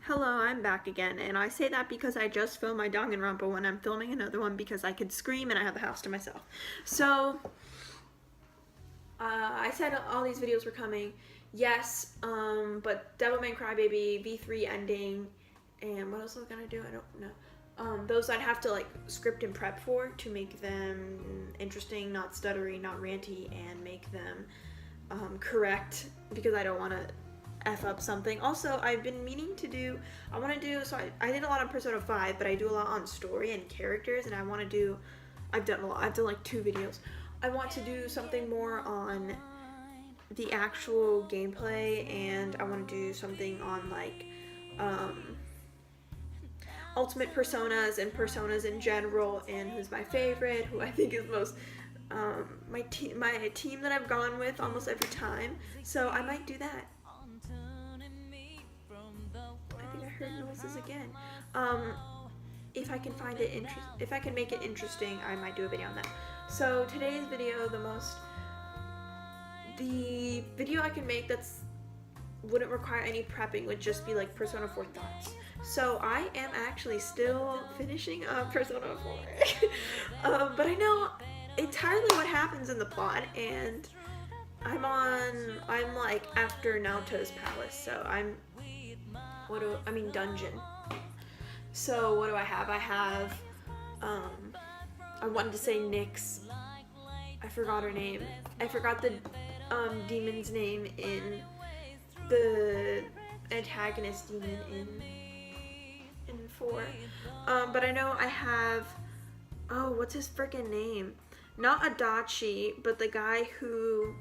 Hello, I'm back again, and I say that because I just filmed my Danganronpa when I'm filming another one because I could scream and I have the house to myself. So, I said all these videos were coming, yes, but Devilman Crybaby, V3 ending, and what else was I gonna do? I don't know. Those I'd have to like script and prep for to make them interesting, not stuttery, not ranty, and make them correct because I don't want to F up something. Also, I've been meaning to do, so I did a lot on Persona 5, but I do a lot on story and characters, and I've done a lot, I've done like 2 videos. I want to do something more on the actual gameplay, and I want to do something on like, ultimate personas and personas in general, and who's my favorite, who I think is most, my team that I've gone with almost every time, so I might do that. I think I heard noises again. If I can find it if I can make it interesting, I might do a video on that. So today's video, the video I can make wouldn't require any prepping, would just be like Persona 4 thoughts. So I am actually still finishing up Persona 4. But I know entirely what happens in the plot, and I'm like after Naoto's palace, so dungeon. So what do I have? I have, I wanted to say Nyx. I forgot her name. I forgot the demon's name in the antagonist demon in 4. But I know I have, oh, what's his freaking name? Not Adachi, but the guy who,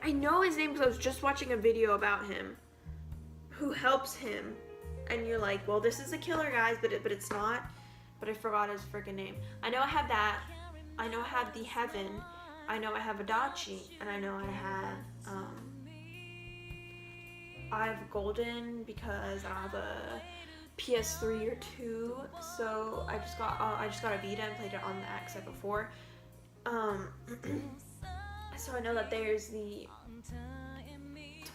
I know his name because I was just watching a video about him, who helps him, and you're like, well, this is a killer, guys, but it's not, but I forgot his freaking name. I know I have that, I know I have the Heaven, I know I have Adachi, and I know I have Golden because I have a PS3 or 2, so I just got a Vita and played it on the X before. So I know that there's the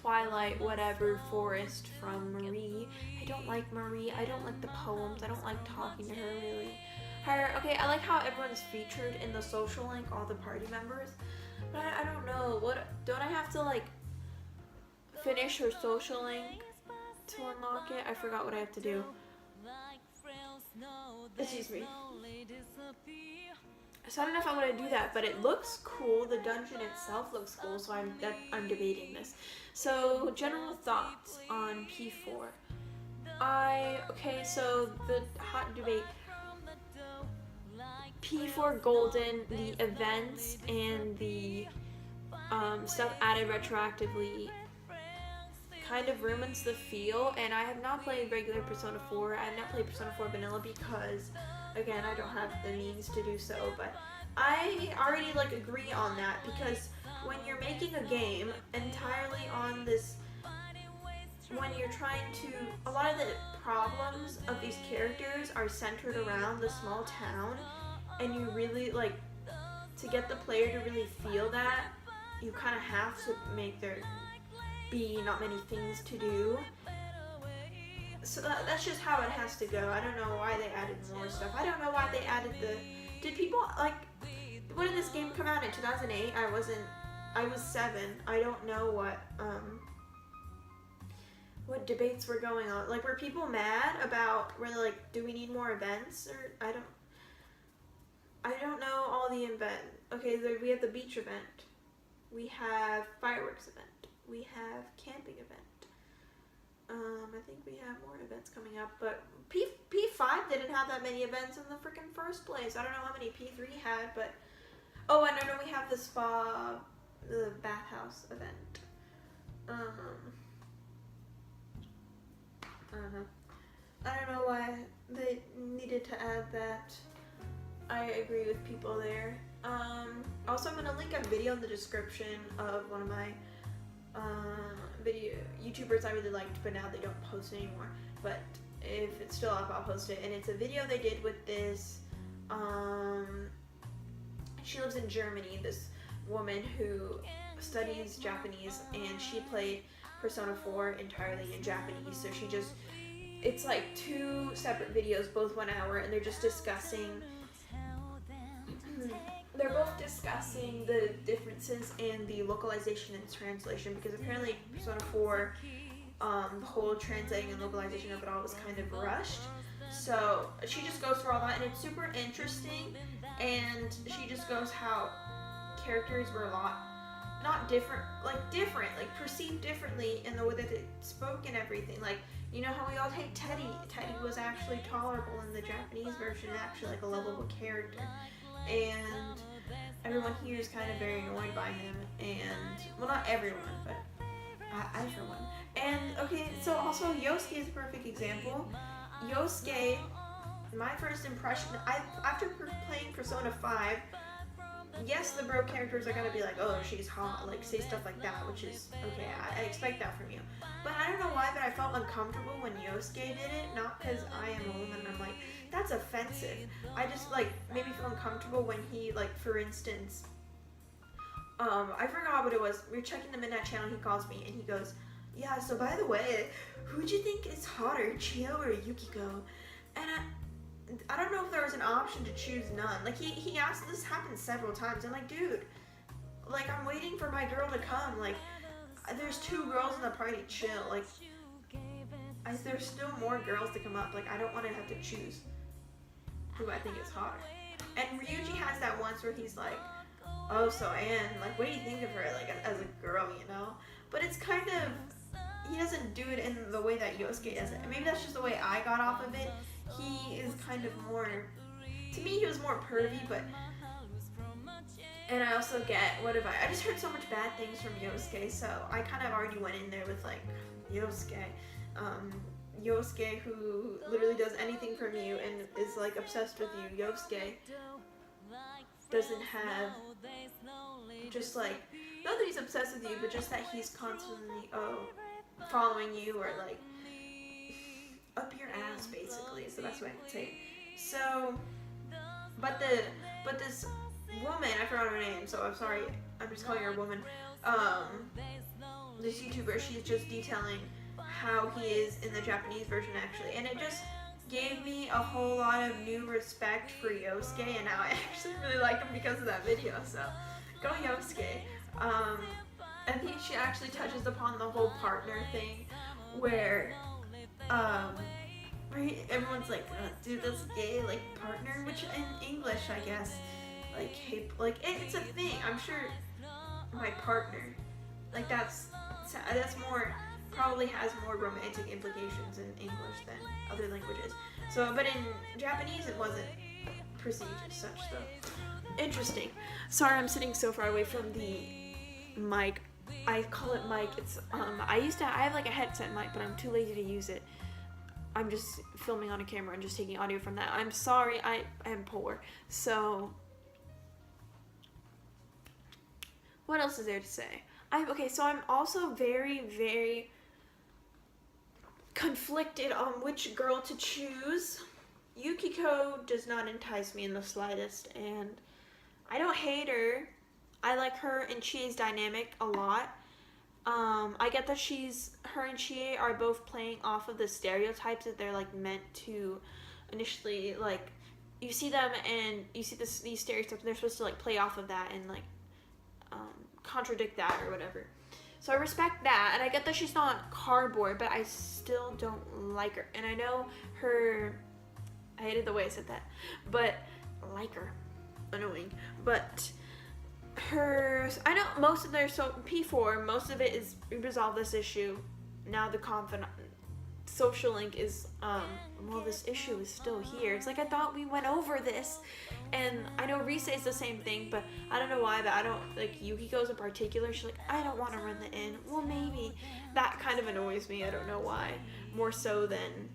Twilight whatever Forest from Marie. I don't like Marie. I don't like the poems. I don't like talking to her really. Okay, I like how everyone's featured in the social link, all the party members. But I don't know. Don't I have to like finish her social link to unlock it? I forgot what I have to do. Excuse me. So I don't know if I want to do that, but it looks cool. The dungeon itself looks cool, so I'm debating this. So general thoughts on P4. So the hot debate. P4 Golden, the events and the stuff added retroactively kind of ruins the feel, and I have not played regular Persona 4. I have not played Persona 4 Vanilla because, again, I don't have the means to do so, but I already like agree on that, because when you're making a game entirely on this, when you're trying to, a lot of the problems of these characters are centered around the small town, and you really like, to get the player to really feel that, you kind of have to make there be not many things to do. So that's just how it has to go. I don't know why they added more stuff. I don't know why they added did people, like, when did this game come out? In 2008? I was 7. I don't know what debates were going on. Like, were people mad about, were they like, do we need more events? Or, I don't know all the events. Okay, we have the beach event. We have fireworks event. We have camping event. I think we have more events coming up, but P5 didn't have that many events in the freaking first place. I don't know how many P3 had, but, oh, and I know we have the spa, the bathhouse event. I don't know why they needed to add that. I agree with people there. Also, I'm gonna link a video in the description of one of my video YouTubers I really liked, but now they don't post anymore. But if it's still up, I'll post it. And it's a video they did with this. She lives in Germany. This woman who studies Japanese, and she played Persona 4 entirely in Japanese, so it's like 2 separate videos, both 1 hour, and they're just discussing, they're both discussing the differences in the localization and translation, because apparently Persona 4, the whole translating and localization of it all was kind of rushed. So she just goes through all that, and it's super interesting, and she just goes how characters were a lot, not different, like perceived differently in the way that it spoke and everything. Like, you know how we all hate Teddy? Teddy was actually tolerable in the Japanese version, actually like a lovable character. And everyone here is kind of very annoyed by him, and, well, not everyone, but I for one. And, okay, so also Yosuke is a perfect example. Yosuke, my first impression, after playing Persona 5, yes, the bro characters are gonna be like, oh, she's hot, like, say stuff like that, which is, okay, I expect that from you. But I don't know why, but I felt uncomfortable when Yosuke did it, not because I am a woman and I'm like, that's offensive. I just, like, made me feel uncomfortable when he, like, for instance, I forgot what it was. We were checking the Midnight Channel, he calls me, and he goes, yeah, so by the way, who'd you think is hotter, Chio or Yukiko? And I don't know if there was an option to choose none. Like, he asked, this happened several times. I'm like, dude, like, I'm waiting for my girl to come. Like, there's 2 girls in the party, chill. Like, there's still more girls to come up. Like, I don't want to have to choose who I think is hotter. And Ryuji has that once where he's like, oh, so Anne, like, what do you think of her, like, as a girl, you know? But it's kind of, he doesn't do it in the way that Yosuke does it. And maybe that's just the way I got off of it. He is kind of more, to me he was more pervy, but, and I also get, I just heard so much bad things from Yosuke, so I kind of already went in there with like, Yosuke, Yosuke who literally does anything from you and is like obsessed with you. Yosuke doesn't have, just like, not that he's obsessed with you, but just that he's constantly, following you, or like, up your ass, basically, is the best way I can say it. So, but this woman, I forgot her name, so I'm sorry, I'm just calling her a woman, this YouTuber, she's just detailing how he is in the Japanese version, actually, and it just gave me a whole lot of new respect for Yosuke, and now I actually really like him because of that video, so, go Yosuke. I think she actually touches upon the whole partner thing, where, everyone's like, dude, that's gay, like, partner, which in English, I guess, like, hey, like, it's a thing. I'm sure my partner, like, that's more, probably has more romantic implications in English than other languages. So, but in Japanese, it wasn't perceived as such, though. Interesting. Sorry, I'm sitting so far away from the mic. I call it mic. It's, I have like a headset mic, but I'm too lazy to use it. I'm just filming on a camera and just taking audio from that. I'm sorry, I am poor. So, what else is there to say? Okay, so I'm also very, very conflicted on which girl to choose. Yukiko does not entice me in the slightest, and I don't hate her. I like her and Chie's dynamic a lot. I get that her and Chie are both playing off of the stereotypes that they're like meant to initially, like, you see them and you see these stereotypes and they're supposed to like play off of that and like contradict that or whatever. So I respect that, and I get that she's not cardboard, but I still don't like her. And I know I hated the way I said that, but I like her. Annoying. But I know most of their, so P4, most of it is, we resolve this issue. Now the confidant, social link is, well, this issue is still here. It's like, I thought we went over this. And I know Rise is the same thing, but I don't know why, but I don't, like, Yukiko's in particular, she's like, I don't want to run the inn. Well, maybe. That kind of annoys me, I don't know why. More so than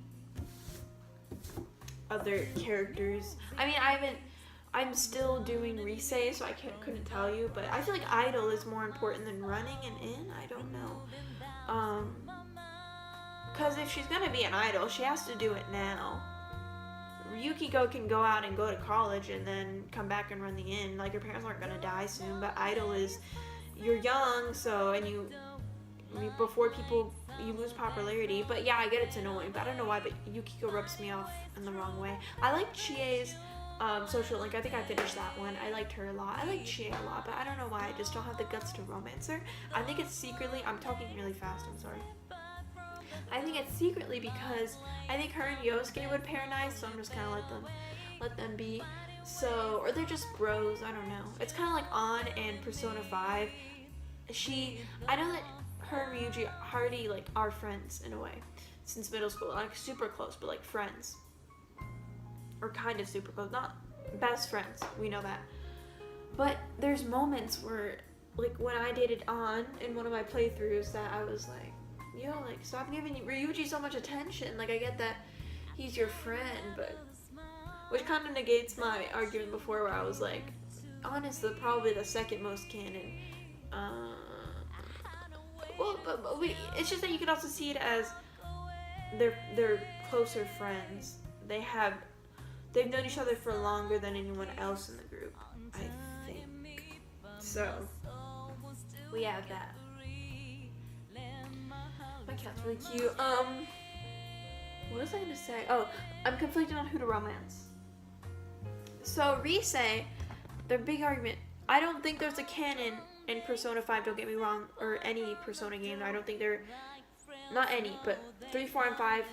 other characters. I mean, I'm still doing Rise, so I couldn't tell you, but I feel like idol is more important than running an inn. I don't know. Because if she's gonna be an idol, she has to do it now. Yukiko can go out and go to college and then come back and run the inn. Like, your parents aren't gonna die soon, but idol is, you're young, so, and before you lose popularity. But yeah, I get it's annoying, but I don't know why, but Yukiko rubs me off in the wrong way. I like Chie's social link. I think I finished that one. I liked her a lot. I like Chie a lot, but I don't know why. I just don't have the guts to romance her. I think it's secretly, I'm talking really fast, I'm sorry. I think it's secretly because I think her and Yosuke would pair nice, so I'm just kind of let them be. So, or they're just bros, I don't know. It's kind of like On and Persona 5. I know that her and Ryuji already like are friends in a way since middle school, like super close, but like friends, or kind of super close, not best friends. We know that. But there's moments where, like when I dated On in one of my playthroughs, that I was like, yo, like stop giving Ryuji so much attention. Like I get that he's your friend, but which kind of negates my argument before where I was like, On is probably the second most canon. Well, but it's just that you can also see it as they're closer friends. They've known each other for longer than anyone else in the group, I think. So we have that. My cat's really cute. What was I gonna say? Oh, I'm conflicted on who to romance. So Rise, their big argument. I don't think there's a canon in Persona 5, don't get me wrong, or any Persona game. I don't think not any, but 3, 4, and 5.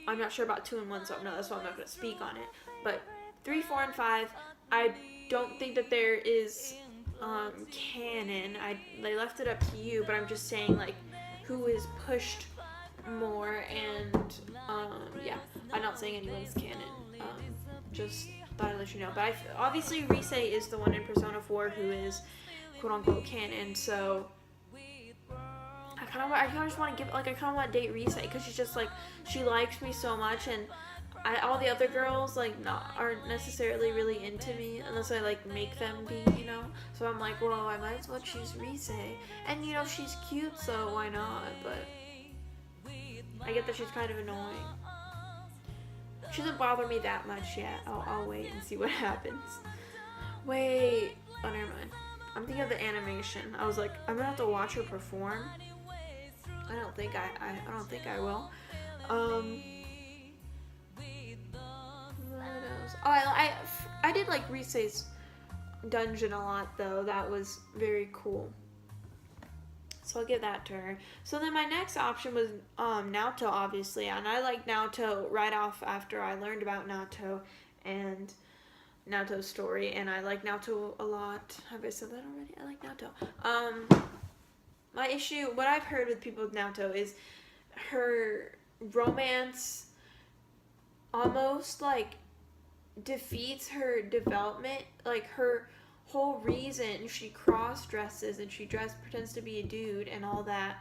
I'm not sure about 2 and 1, so that's why I'm not going to speak on it. But 3, 4, and 5, I don't think that there is canon. They left it up to you, but I'm just saying, like, who is pushed more, and yeah, I'm not saying anyone's canon. Just thought I'd let you know. But obviously Rise is the one in Persona 4 who is quote-unquote canon, so I kind of just want to I kind of want to date Rise, because she's just like, she likes me so much, and all the other girls like aren't necessarily really into me unless I like make them be, you know. So I'm like, well, I might as well choose Rise, and you know she's cute, so why not? But I get that she's kind of annoying. She doesn't bother me that much yet. I'll wait and see what happens. Wait, oh never mind. I'm thinking of the animation. I was like, I'm gonna have to watch her perform. I don't think I will. What else? Oh, I did like Rise's dungeon a lot though. That was very cool. So I'll give that to her. So then my next option was Naoto, obviously, and I liked Naoto right off after I learned about Naoto and Naoto's story, and I like Naoto a lot. Have I said that already? I like Naoto. My issue, what I've heard with people with Naoto is her romance almost like defeats her development. Like her whole reason she cross dresses and she pretends to be a dude and all that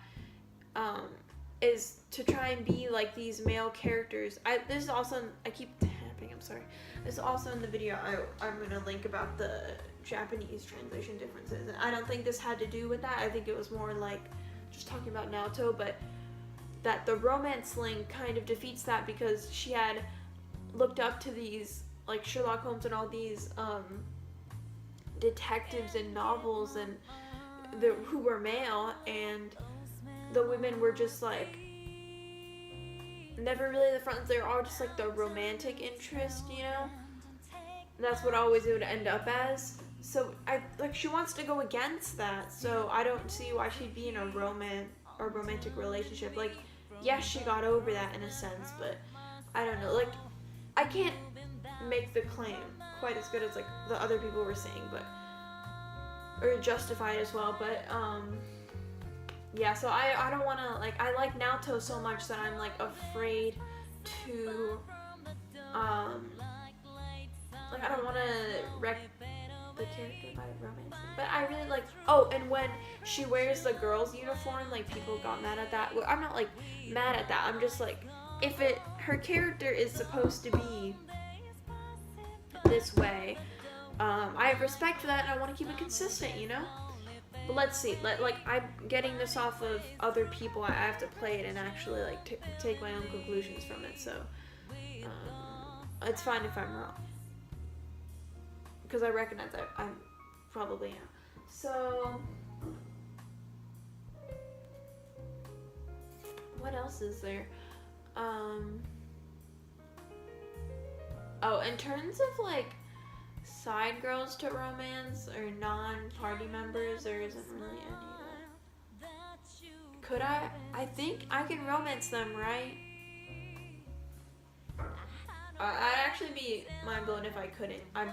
is to try and be like these male characters. This is also, I keep tapping, I'm sorry. This is also in the video I'm going to link about the Japanese translation differences, and I don't think this had to do with that. I think it was more like just talking about Naoto, but that the romance link kind of defeats that, because she had looked up to these like Sherlock Holmes and all these detectives in novels, and who were male, and the women were just like never really the front. They're all just like the romantic interest, you know. And that's what always it would end up as. So she wants to go against that. So I don't see why she'd be in a romantic relationship. Like, yes, she got over that in a sense, but I don't know. Like, I can't make the claim quite as good as like the other people were saying, but or justify it as well. But yeah. So I don't want to like. I like Naoto so much that I'm like afraid to like, I don't want to wreck the character by romance. But I really like, oh, and when she wears the girl's uniform, like, people got mad at that. Well, I'm not, like, mad at that. I'm just, like, if her character is supposed to be this way, I have respect for that, and I want to keep it consistent, you know? But let's see. I'm getting this off of other people. I have to play it and actually, like, take my own conclusions from it, so it's fine if I'm wrong. Because I recognize I probably am. So what else is there? Oh, in terms of like side girls to romance or non-party members, there isn't really any. Could I? I think I can romance them, right? I'd actually be mind blown if I couldn't. I'm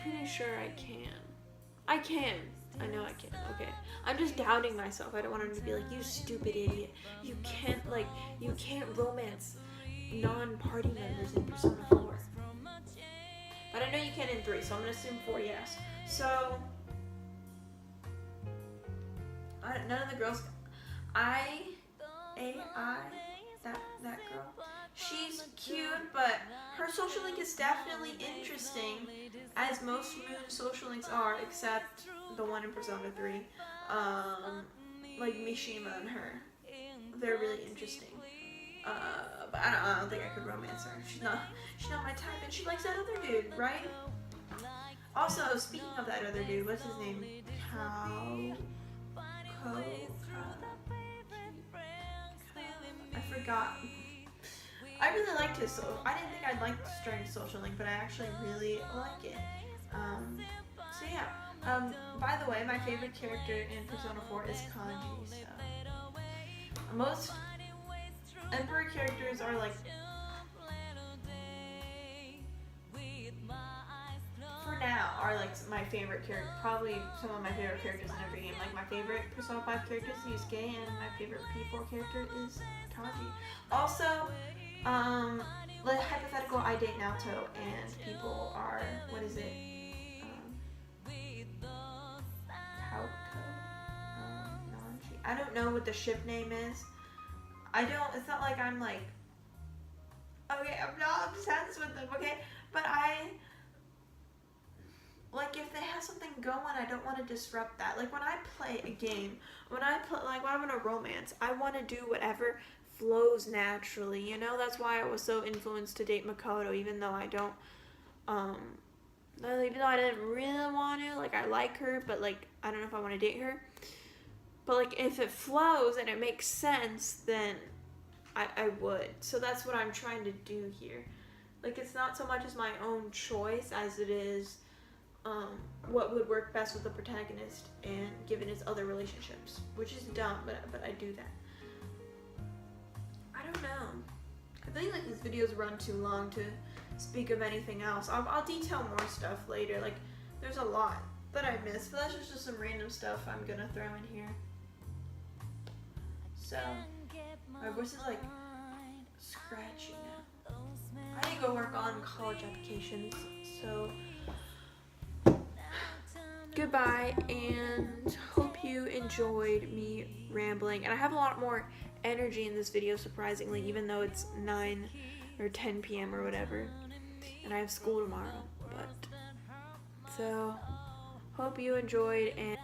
pretty sure I can. I can. I know I can. Okay. I'm just doubting myself. I don't want him to be like, you stupid idiot. You can't romance non-party members in Persona 4. But I know you can in 3, so I'm gonna assume 4 yes. So none of the girls. That girl. She's cute, but her social link is definitely interesting, as most Moon social links are, except the one in Persona 3. Like Mishima and her. They're really interesting. But I don't think I could romance her. She's not my type, and she likes that other dude, right? Also, speaking of that other dude, what's his name? I forgot. I really liked his social. I didn't think I'd like Strength social link, but I actually really like it. So yeah. By the way, my favorite character in Persona 4 is Kanji. So most Emperor characters are like, for now, are like my favorite character. Probably some of my favorite characters in every game. Like my favorite Persona 5 character is Yusuke, and my favorite P4 character is Kanji. Also, like hypothetical, I date Naoto, and people are, what is it? I don't know what the ship name is. It's not like I'm like, okay, I'm obsessed with them, okay? But like if they have something going, I don't want to disrupt that. Like when I play a game, when I'm in a romance, I want to do whatever flows naturally, you know? That's why I was so influenced to date Makoto, even though I don't, even though I didn't really want to, like I like her, but like, I don't know if I want to date her. But like if it flows and it makes sense, then I would. So that's what I'm trying to do here. Like it's not so much as my own choice as it is what would work best with the protagonist and given his other relationships, which is dumb, but I do that. I don't know. I think like these videos run too long to speak of anything else. I'll detail more stuff later. Like there's a lot that I missed, but that's just some random stuff I'm gonna throw in here. So my voice is like scratchy now. I need to go work on college applications. So goodbye, and hope you enjoyed me rambling. And I have a lot more energy in this video, surprisingly, even though it's 9 or 10 p.m. or whatever, and I have school tomorrow. But so hope you enjoyed, and